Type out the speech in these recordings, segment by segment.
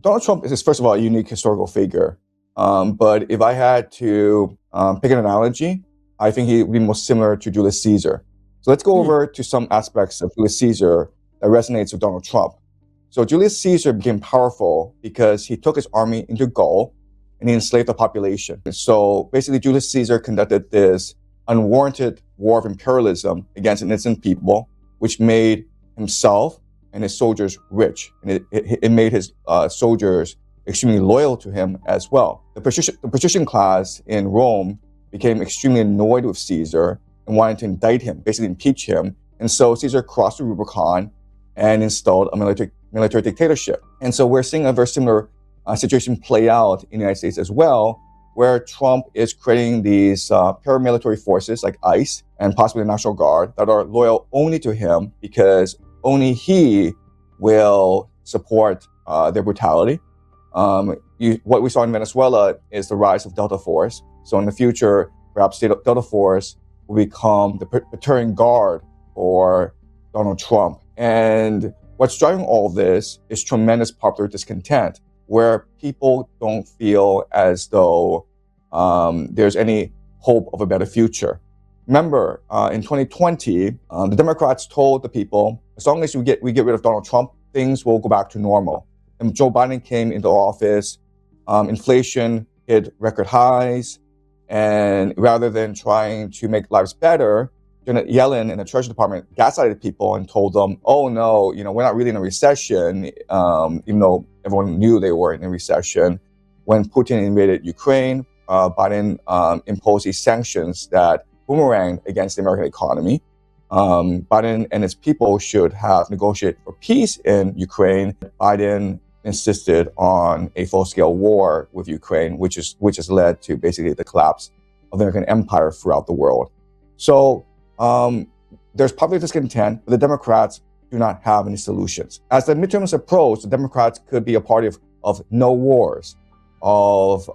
Donald Trump is, first of all, a unique historical figure. But if I had to pick an analogy, I think he would be most similar to Julius Caesar. So let's go over to some aspects of Julius Caesar that resonates with Donald Trump. So Julius Caesar became powerful because he took his army into Gaul and he enslaved the population. So basically, Julius Caesar conducted this unwarranted war of imperialism against innocent people, which made himself and his soldiers rich. And it made his soldiers extremely loyal to him as well. The patrician class in Rome became extremely annoyed with Caesar and wanted to indict him, basically impeach him. And so Caesar crossed the Rubicon and installed a military dictatorship. And so we're seeing a very similar situation play out in the United States as well, where Trump is creating these paramilitary forces like ICE and possibly the National Guard that are loyal only to him because only he will support their brutality. What we saw in Venezuela is the rise of Delta Force. So in the future, perhaps Delta Force will become the Praetorian Guard for Donald Trump. And what's driving all this is tremendous popular discontent, where people don't feel as though there's any hope of a better future. Remember, in 2020, the Democrats told the people, as long as we get rid of Donald Trump, things will go back to normal. And Joe Biden came into office, inflation hit record highs, and rather than trying to make lives better, Janet Yellen in the Treasury Department gaslighted people and told them, oh no, we're not really in a recession, even though everyone knew they were in a recession. When Putin invaded Ukraine, Biden imposed these sanctions that boomeranged against the American economy. Biden and his people should have negotiated for peace in Ukraine. Biden insisted on a full-scale war with Ukraine, which has led to basically the collapse of the American empire throughout the world. So there's public discontent, but the Democrats do not have any solutions. As the midterms approach, the Democrats could be a party of no wars, of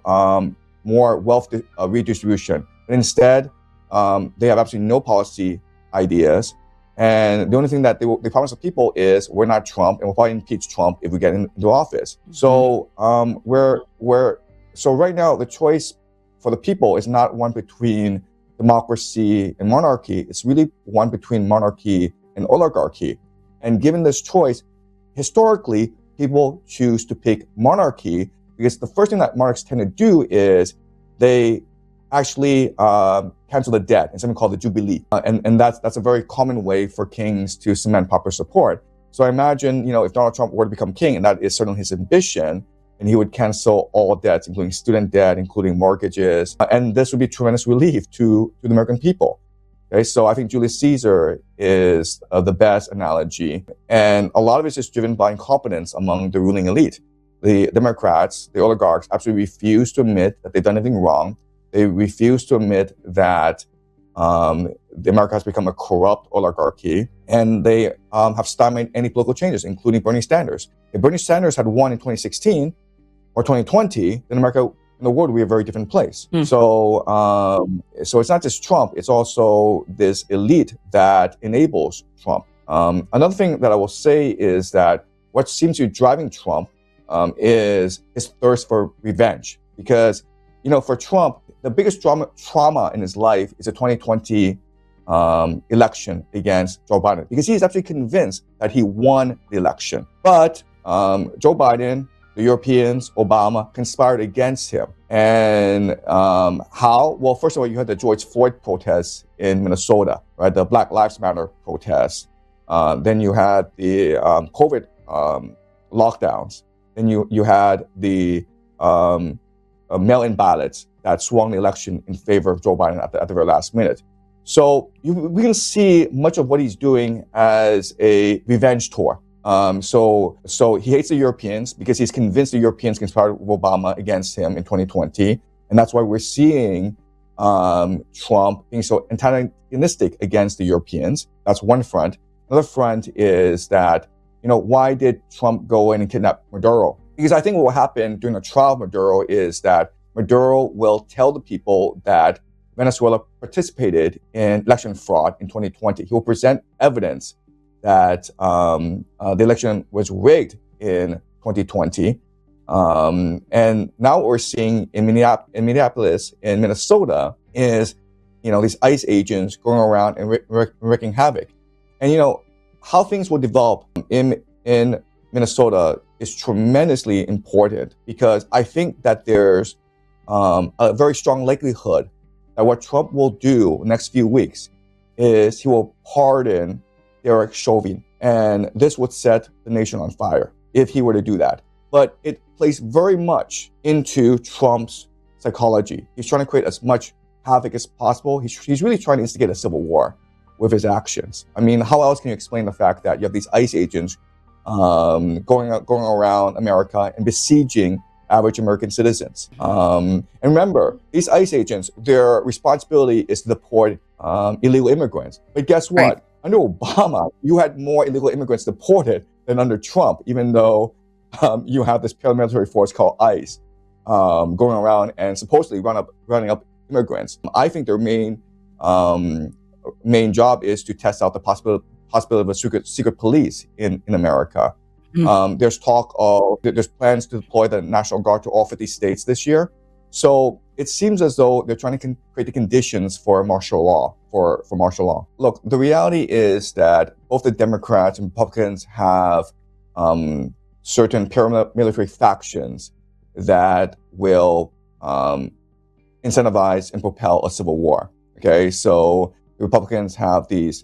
more wealth redistribution. But instead, they have absolutely no policy ideas. And the only thing that they promise the people is we're not Trump, and we'll probably impeach Trump if we get into office. So so right now the choice for the people is not one between democracy and monarchy. It's really one between monarchy and oligarchy. And given this choice, historically, people choose to pick monarchy because the first thing that monarchs tend to do is they actually cancel the debt in something called the Jubilee. And that's a very common way for kings to cement popular support. So I imagine, if Donald Trump were to become king, and that is certainly his ambition, and he would cancel all debts, including student debt, including mortgages. And this would be tremendous relief to the American people. Okay, so I think Julius Caesar is the best analogy. And a lot of it is just driven by incompetence among the ruling elite. The Democrats, the oligarchs, absolutely refuse to admit that they've done anything wrong. They refuse to admit that America has become a corrupt oligarchy, and they have stymied any political changes, including Bernie Sanders. If Bernie Sanders had won in 2016 or 2020, then America in the world would be a very different place. So it's not just Trump, it's also this elite that enables Trump. Another thing that I will say is that what seems to be driving Trump is his thirst for revenge. Because, for Trump, the biggest trauma in his life is the 2020 election against Joe Biden, because he is absolutely convinced that he won the election. But Joe Biden, the Europeans, Obama conspired against him. And how? Well, first of all, you had the George Floyd protests in Minnesota, right? The Black Lives Matter protests. Then you had the COVID lockdowns. Then you had the mail-in ballots that swung the election in favor of Joe Biden at the very last minute. So we can see much of what he's doing as a revenge tour. So he hates the Europeans because he's convinced the Europeans conspired with Obama against him in 2020. And that's why we're seeing Trump being so antagonistic against the Europeans. That's one front. Another front is that, why did Trump go in and kidnap Maduro? Because I think what will happen during the trial of Maduro is that Maduro will tell the people that Venezuela participated in election fraud in 2020. He will present evidence that the election was rigged in 2020. And now what we're seeing in Minneapolis, in Minnesota, is, these ICE agents going around and wreaking havoc. And, how things will develop in Minnesota is tremendously important, because I think that there's a very strong likelihood that what Trump will do next few weeks is he will pardon Derek Chauvin. And this would set the nation on fire if he were to do that. But it plays very much into Trump's psychology. He's trying to create as much havoc as possible. He's really trying to instigate a civil war with his actions. I mean, how else can you explain the fact that you have these ICE agents going around America and besieging average American citizens? And remember, these ICE agents, their responsibility is to deport illegal immigrants. But guess what? Right. Under Obama, you had more illegal immigrants deported than under Trump, even though you have this paramilitary force called ICE going around and supposedly running up immigrants. I think their main job is to test out the possibility of a secret police in America. There's plans to deploy the National Guard to all 50 states this year. So it seems as though they're trying to create the conditions for martial law, for martial law. Look, the reality is that both the Democrats and Republicans have certain paramilitary factions that will incentivize and propel a civil war. Okay, so the Republicans have these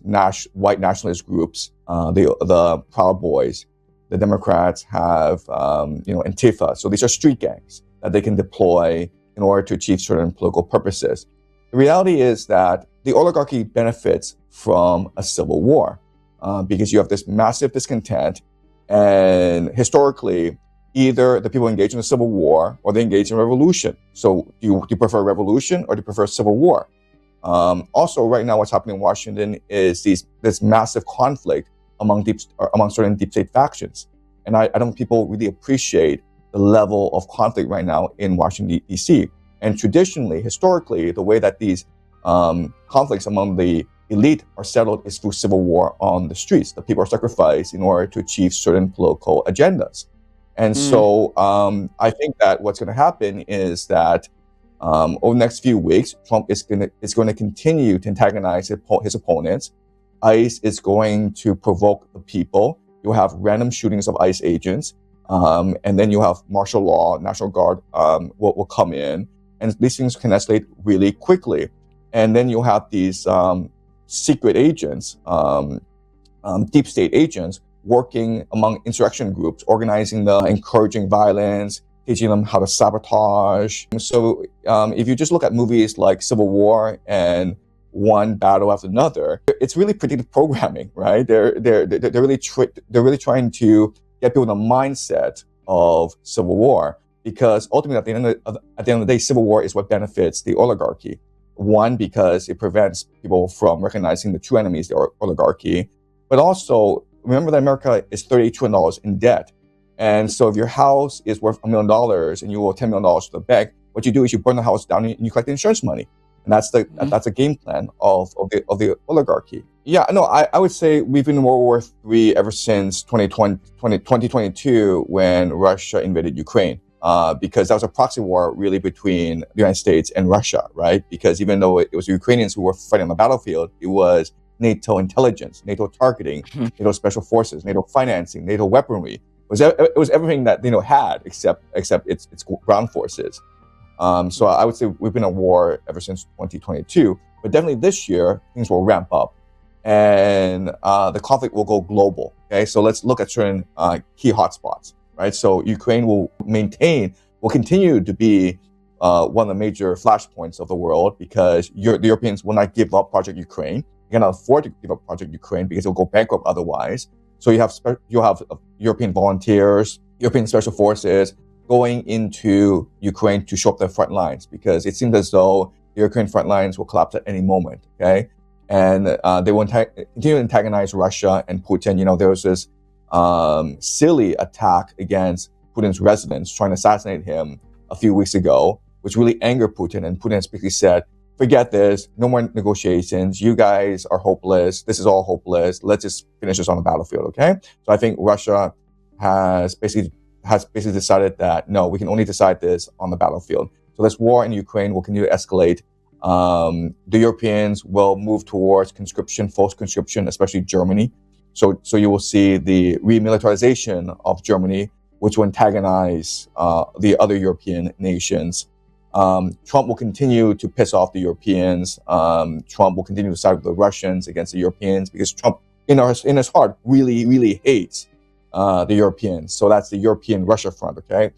white nationalist groups, the Proud Boys. The Democrats have, Antifa. So these are street gangs that they can deploy in order to achieve certain political purposes. The reality is that the oligarchy benefits from a civil war because you have this massive discontent, and historically, either the people engage in a civil war or they engage in a revolution. So do you prefer a revolution or do you prefer a civil war? Also, right now, what's happening in Washington is this massive conflict among certain deep state factions. And I don't think people really appreciate the level of conflict right now in Washington, D.C. And traditionally, historically, the way that these conflicts among the elite are settled is through civil war on the streets. The people are sacrificed in order to achieve certain political agendas. And so I think that what's going to happen is that over the next few weeks, Trump is going to continue to antagonize his opponents. ICE is going to provoke the people. You'll have random shootings of ICE agents, and then you have martial law, National Guard will come in, and these things can escalate really quickly. And then you'll have these secret agents, deep state agents, working among insurrection groups, organizing them, encouraging violence, teaching them how to sabotage. So if you just look at movies like Civil War and one battle after another, it's really predictive programming, right? They're really trying to get people in the mindset of civil war, because ultimately at the end of the day, civil war is what benefits the oligarchy. One, because it prevents people from recognizing the true enemies, the oligarchy, but also remember that America is $38 trillion in debt. And so if your house is worth $1 million and you owe $10 million to the bank, what you do is you burn the house down and you collect the insurance money. And that's the game plan of the oligarchy. Yeah, no, I would say we've been in World War III ever since 2022 when Russia invaded Ukraine, because that was a proxy war really between the United States and Russia, right? Because even though it was the Ukrainians who were fighting on the battlefield, it was NATO intelligence, NATO targeting, NATO special forces, NATO financing, NATO weaponry. It was everything that NATO had except its ground forces. So I would say we've been at war ever since 2022, but definitely this year things will ramp up, and the conflict will go global. Okay, so let's look at certain key hotspots, right? So Ukraine will continue to be one of the major flashpoints of the world, because the Europeans will not give up Project Ukraine. You cannot afford to give up Project Ukraine because it'll go bankrupt otherwise. So you'll have European volunteers, European special forces going into Ukraine to show up the front lines, because it seems as though the Ukraine front lines will collapse at any moment. Okay, and they will continue to antagonize Russia and Putin. There was this silly attack against Putin's residence, trying to assassinate him a few weeks ago, which really angered Putin. And Putin has basically said, forget this, no more negotiations, you guys are hopeless, this is all hopeless, let's just finish this on the battlefield, okay? So I think Russia has basically has basically decided that, no, we can only decide this on the battlefield. So this war in Ukraine will continue to escalate. The Europeans will move towards conscription, forced conscription, especially Germany. So you will see the remilitarization of Germany, which will antagonize the other European nations. Trump will continue to piss off the Europeans. Trump will continue to side with the Russians against the Europeans, because Trump, in his heart, really hates the Europeans. So that's the European-Russia front, okay?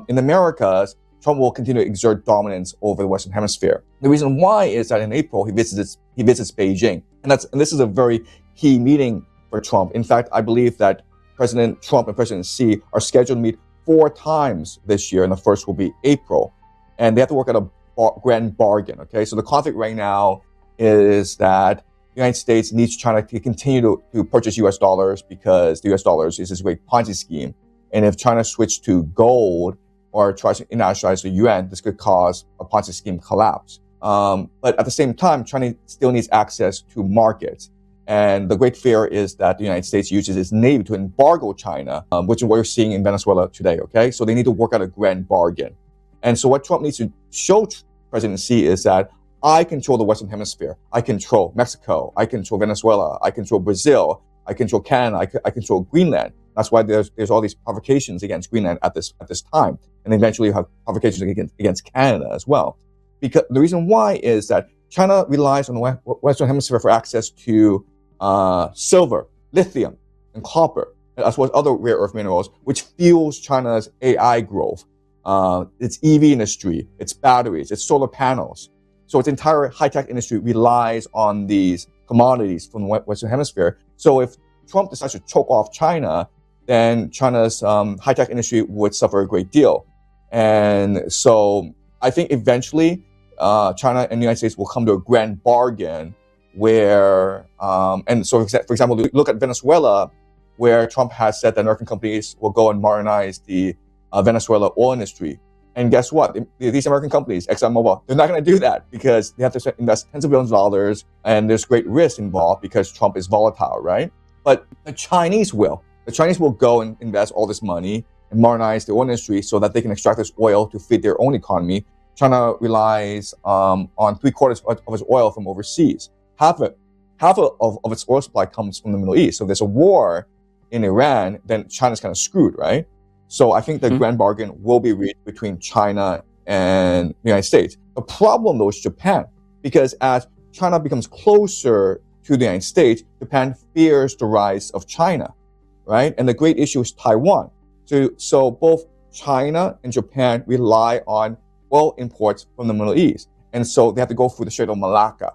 In the Americas, Trump will continue to exert dominance over the Western Hemisphere. The reason why is that in April, he visits Beijing. And this is a very key meeting for Trump. In fact, I believe that President Trump and President Xi are scheduled to meet 4 times this year, and the first will be April. And they have to work out a grand bargain, okay? So the conflict right now is that the United States needs China to continue to purchase US dollars, because the US dollars is this great Ponzi scheme. And if China switches to gold or tries to internationalize the yuan, this could cause a Ponzi scheme collapse. But at the same time, China still needs access to markets. And the great fear is that the United States uses its navy to embargo China, which is what you're seeing in Venezuela today, okay? So they need to work out a grand bargain. And so what Trump needs to show President Xi is that I control the Western Hemisphere. I control Mexico. I control Venezuela. I control Brazil. I control Canada. I control Greenland. That's why there's all these provocations against Greenland at this time. And eventually you have provocations against Canada as well. Because the reason why is that China relies on the Western Hemisphere for access to silver, lithium, and copper, as well as other rare earth minerals, which fuels China's AI growth. Its EV industry, its batteries, its solar panels. So its entire high-tech industry relies on these commodities from the Western Hemisphere. So if Trump decides to choke off China, then China's high-tech industry would suffer a great deal. And so I think eventually China and the United States will come to a grand bargain where, and so for example, look at Venezuela, where Trump has said that American companies will go and modernize the Venezuela oil industry. And guess what? These American companies, ExxonMobil, they're not going to do that, because they have to invest tens of billions of dollars, and there's great risk involved because Trump is volatile, right? But the Chinese will. The Chinese will go and invest all this money and modernize the oil industry so that they can extract this oil to feed their own economy. China relies on 3/4 of its oil from overseas. Half of its oil supply comes from the Middle East. So if there's a war in Iran, then China's kind of screwed, right? So I think the grand bargain will be reached between China and the United States. The problem, though, is Japan, because as China becomes closer to the United States, Japan fears the rise of China, right? And the great issue is Taiwan. So both China and Japan rely on oil imports from the Middle East, and so they have to go through the Strait of Malacca.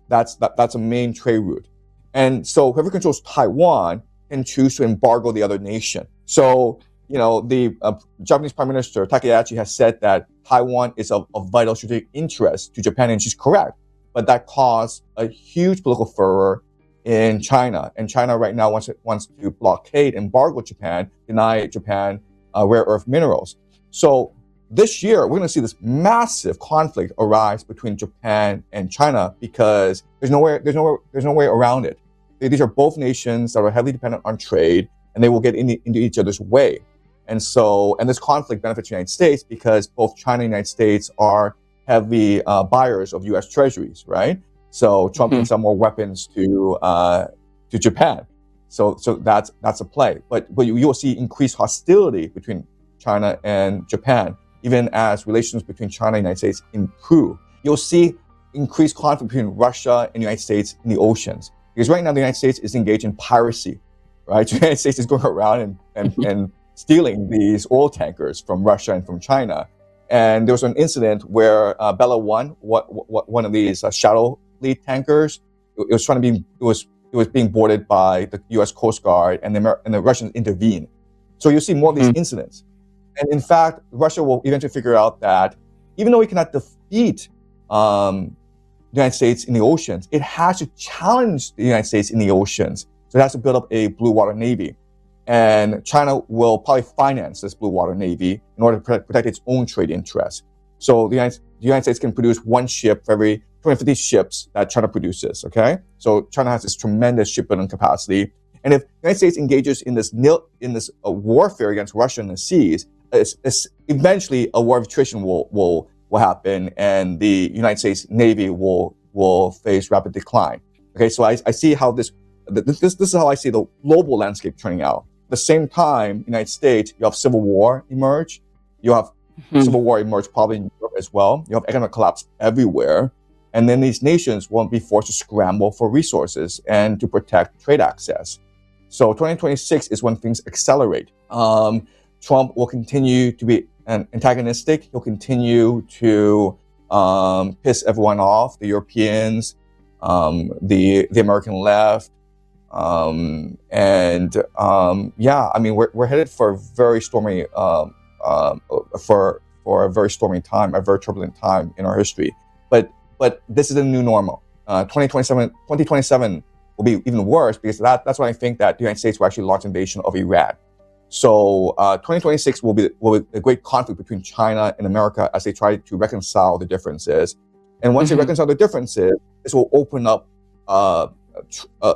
That's a main trade route. And so whoever controls Taiwan can choose to embargo the other nation. So the Japanese Prime Minister Takahashi has said that Taiwan is of vital strategic interest to Japan, and she's correct. But that caused a huge political furor in China, and China right now wants to blockade, embargo Japan, deny Japan rare earth minerals. So this year we're going to see this massive conflict arise between Japan and China, because there's no way around it. These are both nations that are heavily dependent on trade, and they will get into each other's way. And this conflict benefits the United States because both China and the United States are heavy buyers of U.S. treasuries, right? So Trump can sell more weapons to Japan. So that's a play. But you will see increased hostility between China and Japan, even as relations between China and the United States improve. You'll see increased conflict between Russia and the United States in the oceans. Because right now the United States is engaged in piracy, right? So the United States is going around and stealing these oil tankers from Russia and from China. And there was an incident where Bella 1, one of these shadow fleet tankers, it was being boarded by the U.S. Coast Guard, and the Russians intervened. So you'll see more of these incidents. And in fact, Russia will eventually figure out that even though it cannot defeat the United States in the oceans, it has to challenge the United States in the oceans. So it has to build up a blue water navy. And China will probably finance this blue water navy in order to protect its own trade interests. So the United States can produce one ship for every 250 ships that China produces, okay? So China has this tremendous shipbuilding capacity. And if the United States engages in this warfare against Russia in the seas, eventually a war of attrition will happen, and the United States Navy will face rapid decline. Okay, so I see how this is how I see the global landscape turning out. At the same time, United States, you have civil war emerge. You have civil war emerge probably in Europe as well. You have economic collapse everywhere. And then these nations won't be forced to scramble for resources and to protect trade access. So 2026 is when things accelerate. Trump will continue to be antagonistic. He'll continue to piss everyone off, the Europeans, the American left. Yeah, I mean, we're headed for a very stormy, for a very stormy time, a very turbulent time in our history. But this is a new normal. 2027 will be even worse, because that's when I think that the United States will actually launch an invasion of Iran. So 2026 will be a great conflict between China and America as they try to reconcile the differences. And once they reconcile the differences, this will open up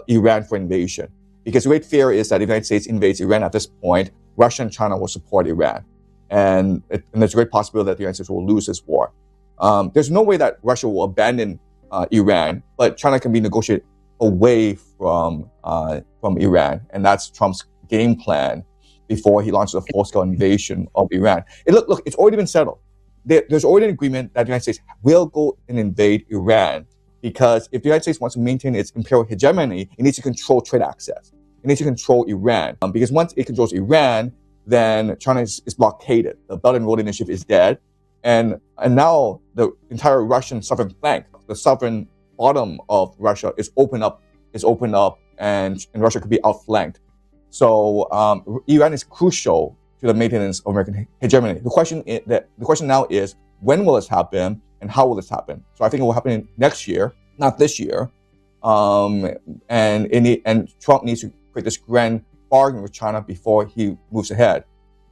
Iran for invasion. Because the great fear is that if the United States invades Iran at this point, Russia and China will support Iran. And there's a great possibility that the United States will lose this war. There's no way that Russia will abandon Iran, but China can be negotiated away from Iran. And that's Trump's game plan before he launches a full-scale invasion of Iran. Look, it's already been settled. There's already an agreement that the United States will go and invade Iran, because if the United States wants to maintain its imperial hegemony, it needs to control trade access. It needs to control Iran, because once it controls Iran, then China is blockaded. The Belt and Road Initiative is dead, and now the entire Russian southern flank, the southern bottom of Russia, is open up, and Russia could be outflanked. So Iran is crucial to the maintenance of American hegemony. The question now is, when will this happen, and how will this happen? So I think it will happen next year, not this year. And Trump needs to create this grand bargain with China before he moves ahead.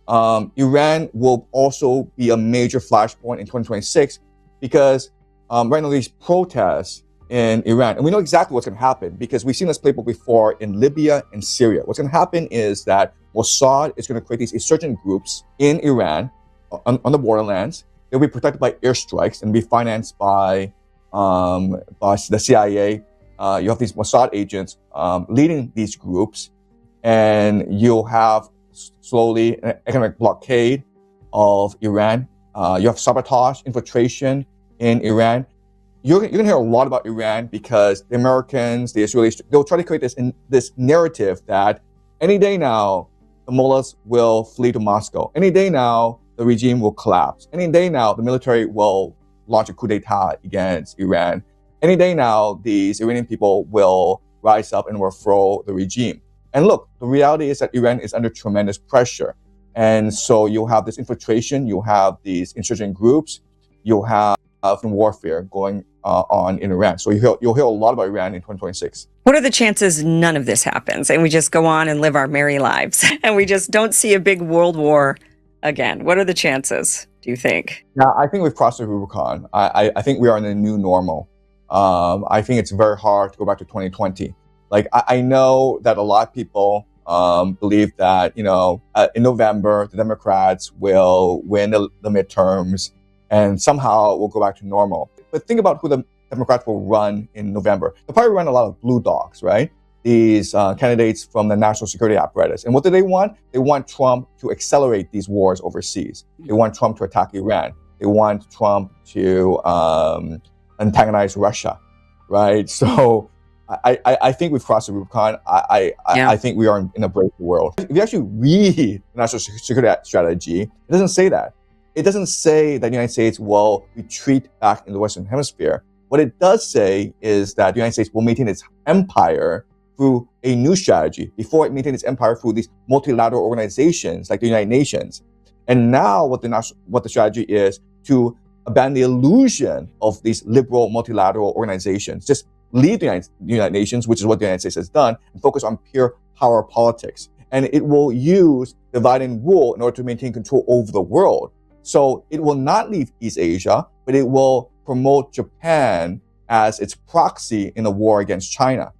Iran will also be a major flashpoint in 2026, because right now these protests in Iran, and we know exactly what's going to happen, because we've seen this playbook before in Libya and Syria. What's going to happen is that Mossad is going to create these insurgent groups in Iran on the borderlands. They'll be protected by airstrikes and be financed by the CIA. You have these Mossad agents leading these groups, and you'll have slowly an economic blockade of Iran. You have sabotage, infiltration in Iran. You're going to hear a lot about Iran, because the Americans, the Israelis, they'll try to create this narrative that any day now, the mullahs will flee to Moscow. Any day now, the regime will collapse. Any day now, the military will launch a coup d'etat against Iran. Any day now, these Iranian people will rise up and overthrow the regime. And look, the reality is that Iran is under tremendous pressure. And so you'll have this infiltration, you'll have these insurgent groups, you'll have warfare going on in Iran. So you'll hear a lot about Iran in 2026. What are the chances none of this happens and we just go on and live our merry lives and we just don't see a big world war again? What are the chances, do you think? Yeah, I think we've crossed the Rubicon. I think we are in a new normal. I think it's very hard to go back to 2020. Like, I know that a lot of people believe that, in November, the Democrats will win the midterms and somehow we'll go back to normal. But think about who the Democrats will run in November. They'll probably run a lot of blue dogs, right? These candidates from the national security apparatus. And what do they want? They want Trump to accelerate these wars overseas. They want Trump to attack Iran. They want Trump to antagonize Russia, right? So I think we've crossed the Rubicon. I think we are in a brave world. If you actually read the national security strategy, it doesn't say that. It doesn't say that the United States will retreat back in the Western Hemisphere. What it does say is that the United States will maintain its empire through a new strategy. Before, it maintained its empire through these multilateral organizations like the United Nations. And now what the strategy is to abandon the illusion of these liberal multilateral organizations. Just leave the United Nations, which is what the United States has done, and focus on pure power politics. And it will use divide and rule in order to maintain control over the world. So it will not leave East Asia, but it will promote Japan as its proxy in the war against China.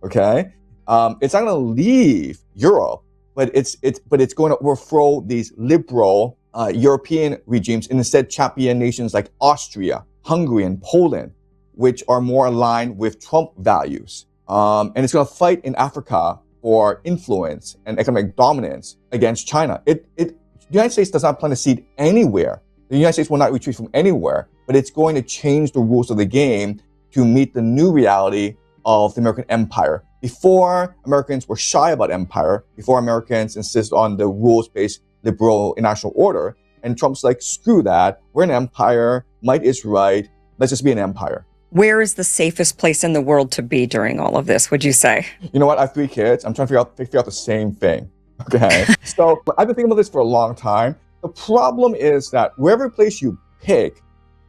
Okay? It's not going to leave Europe, but it's going to overthrow these liberal European regimes and instead champion nations like Austria, Hungary, and Poland, which are more aligned with Trump values. And it's going to fight in Africa for influence and economic dominance against China. The United States does not plant a seed anywhere. The United States will not retreat from anywhere, but it's going to change the rules of the game to meet the new reality of the American empire. Before, Americans were shy about empire. Before, Americans insist on the rules-based liberal international order. And Trump's like, screw that. We're an empire. Might is right. Let's just be an empire. Where is the safest place in the world to be during all of this, would you say? You know what? I have 3 kids. I'm trying to figure out the same thing. Okay. So I've been thinking about this for a long time. The problem is that wherever place you pick,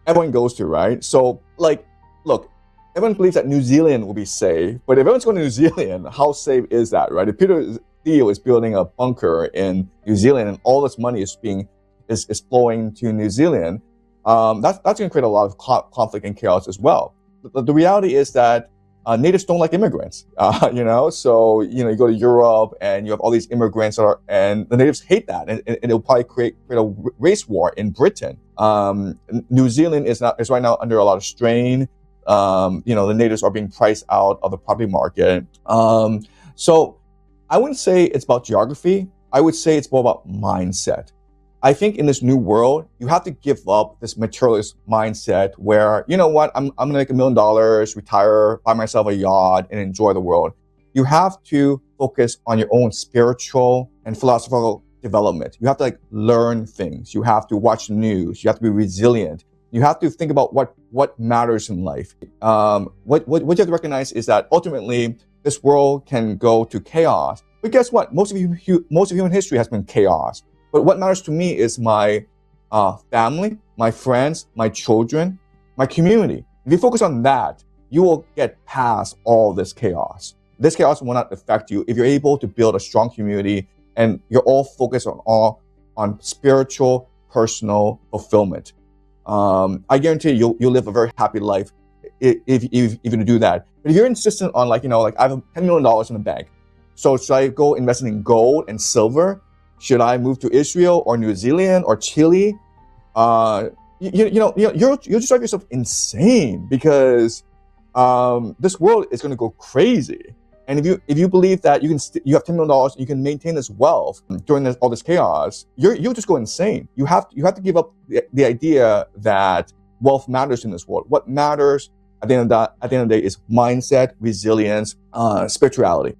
everyone goes to, right? So like, look, everyone believes that New Zealand will be safe, but if everyone's going to New Zealand, how safe is that, right? If Peter Thiel is building a bunker in New Zealand and all this money is flowing to New Zealand, that's going to create a lot of conflict and chaos as well. The reality is that natives don't like immigrants, So you go to Europe and you have all these immigrants and the natives hate that, and it'll probably create a race war in Britain. New Zealand is right now under a lot of strain. The natives are being priced out of the property market. So I wouldn't say it's about geography. I would say it's more about mindset. I think in this new world, you have to give up this materialist mindset where, you know what, I'm going to make $1 million, retire, buy myself a yacht, and enjoy the world. You have to focus on your own spiritual and philosophical development. You have to learn things. You have to watch the news. You have to be resilient. You have to think about what matters in life. What you have to recognize is that ultimately this world can go to chaos. But guess what? Most of human history has been chaos. But what matters to me is my family, my friends, my children, my community. If you focus on that, you will get past all this chaos. This chaos will not affect you if you're able to build a strong community and you're all focused on spiritual, personal fulfillment. I guarantee you'll live a very happy life if you do that. But if you're insistent on I have $10 million in the bank, so should I go investing in gold and silver? Should I move to Israel or New Zealand or Chile? You'll just drive yourself insane because this world is going to go crazy. And if you believe that you have $10 million, you can maintain this wealth during all this chaos, you'll just go insane. You have to give up the idea that wealth matters in this world. What matters at the end of the day is mindset, resilience, spirituality.